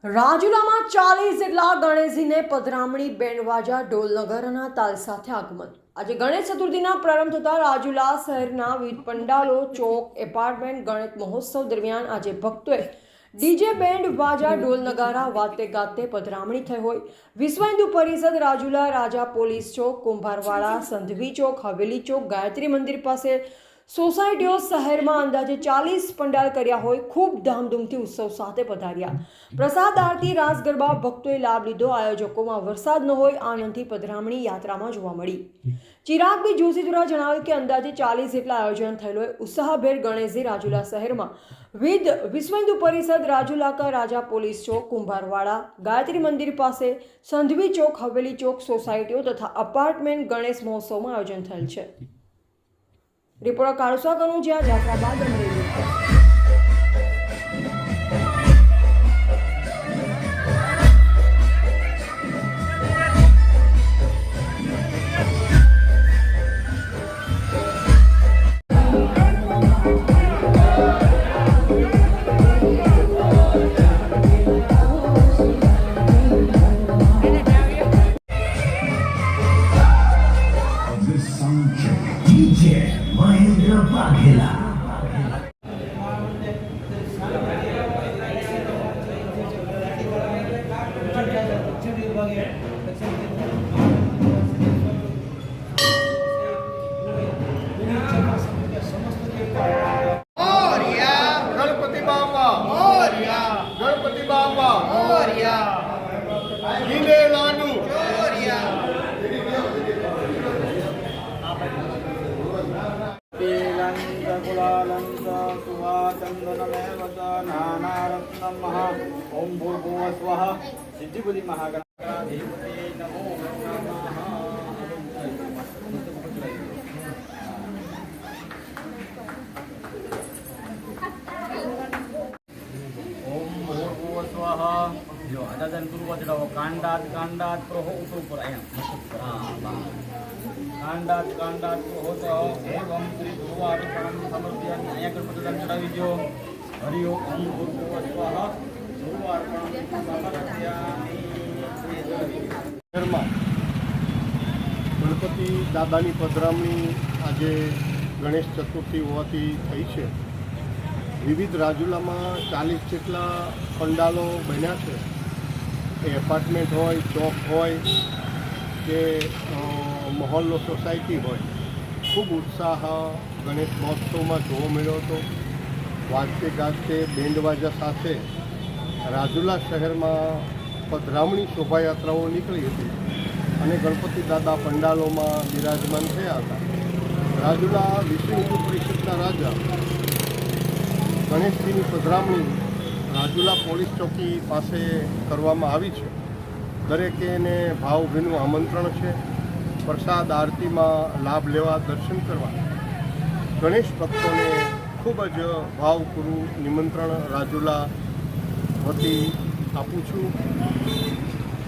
રાજુલામાં 40 જેટલા ગણેશજીને પધરામણી બેન્ડવાજા ઢોલ નગારાના તાલ સાથે આગમન। આજે ગણેશ ચતુર્થીના પ્રારંભ થતા રાજુલા શહેરના વિવિધ પંડાલો, ચોક, એપાર્ટમેન્ટ ગણેશ મહોત્સવ દરમિયાન આજે ભક્તોએ ડીજે બેન્ડ વાજા ઢોલ નગારા વાતે ગાતે પધરામણી થઈ હોય। વિશ્વ હિન્દુ પરિષદ રાજુલા, રાજા પોલીસ ચોક, કુંભારવાડા, સંધવી ચોક, હવેલી ચોક, ગાયત્રી મંદિર પાસે સોસાયટીઓ શહેરમાં અંદાજે 40 પંડાલ કર્યા હોય ખૂબ ધામધૂમથી ઉત્સવ સાથે પધાર્યા। પ્રસાદ આરતી, રાસ ગરબા ભક્તોએ લાભ લીધો। આયોજકોમાં વરસાદ ન હોય આનંદથી પધરામણી યાત્રામાં જોવા મળી। ચિરાગભાઈ જોશી દ્વારા જણાવ્યું કે અંદાજે 40 જેટલા આયોજન થયેલો ઉત્સાહભેર ગણેશજી રાજુલા શહેરમાં વિશ્વ હિન્દુ પરિષદ રાજુલા કા રાજા પોલીસ ચોક, કુંભારવાડા, ગાયત્રી મંદિર પાસે સંધવી ચોક, હવેલી ચોક સોસાયટીઓ તથા અપાર્ટમેન્ટ ગણેશ મહોત્સવમાં આયોજન થયેલ છે। रिपोर्टर कालुसा करूं ज्यादा जाफराबाद अमरेली। महेंद्र वाघेला गणपति बाबा गणपति बाबा गीले लाडू ओम भूर्भुवः स्वः सिद्धिबुद्धि महागणाधिपते नमो नमः। ओम भूर्भुवः स्वः जो अदन पूर्वजडो कांडात कांडात प्रहो उपर आया कांडात प्रहो तो एवं श्री गुरुवारुपणं समर्पयामि। आया गणपति दान चढ़ावी दो। हरि ओम भूर्भुवः स्वः गणपति दादानी पधरामणी आज गणेश चतुर्थी होवाथी थई छे। विविध राज्यों में 40 जेटला पंडालो बन्या छे। एपार्टमेंट होय, चौक होय के मोहल्लो सोसायटी होय, खूब उत्साह गणेश महोत्सव में जोवा मळ्यो हतो। वाजते गाजते बेंडवाजा साथे રાજુલા શહેરમાં પધરામણી શોભાયાત્રાઓ નીકળી હતી અને ગણપતિ દાદા પંડાલોમાં બિરાજમાન થયા હતા। રાજુલા વિશ્વ હિન્દુ પરિષદના રાજા ગણેશજીની પધરામણી રાજુલા પોલીસ ચોકી પાસે કરવામાં આવી છે। દરેકેને ભાવભીનું આમંત્રણ છે પ્રસાદ આરતીમાં લાભ લેવા, દર્શન કરવા। ગણેશ ભક્તોને ખૂબ જ ભાવપૂર્વક નિમંત્રણ રાજુલા વતી આપું છું।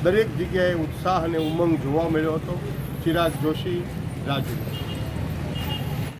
દરેક જગ્યાએ ઉત્સાહ અને ઉમંગ જોવા મળ્યો હતો। ચિરાગ જોશી, રાજુલા।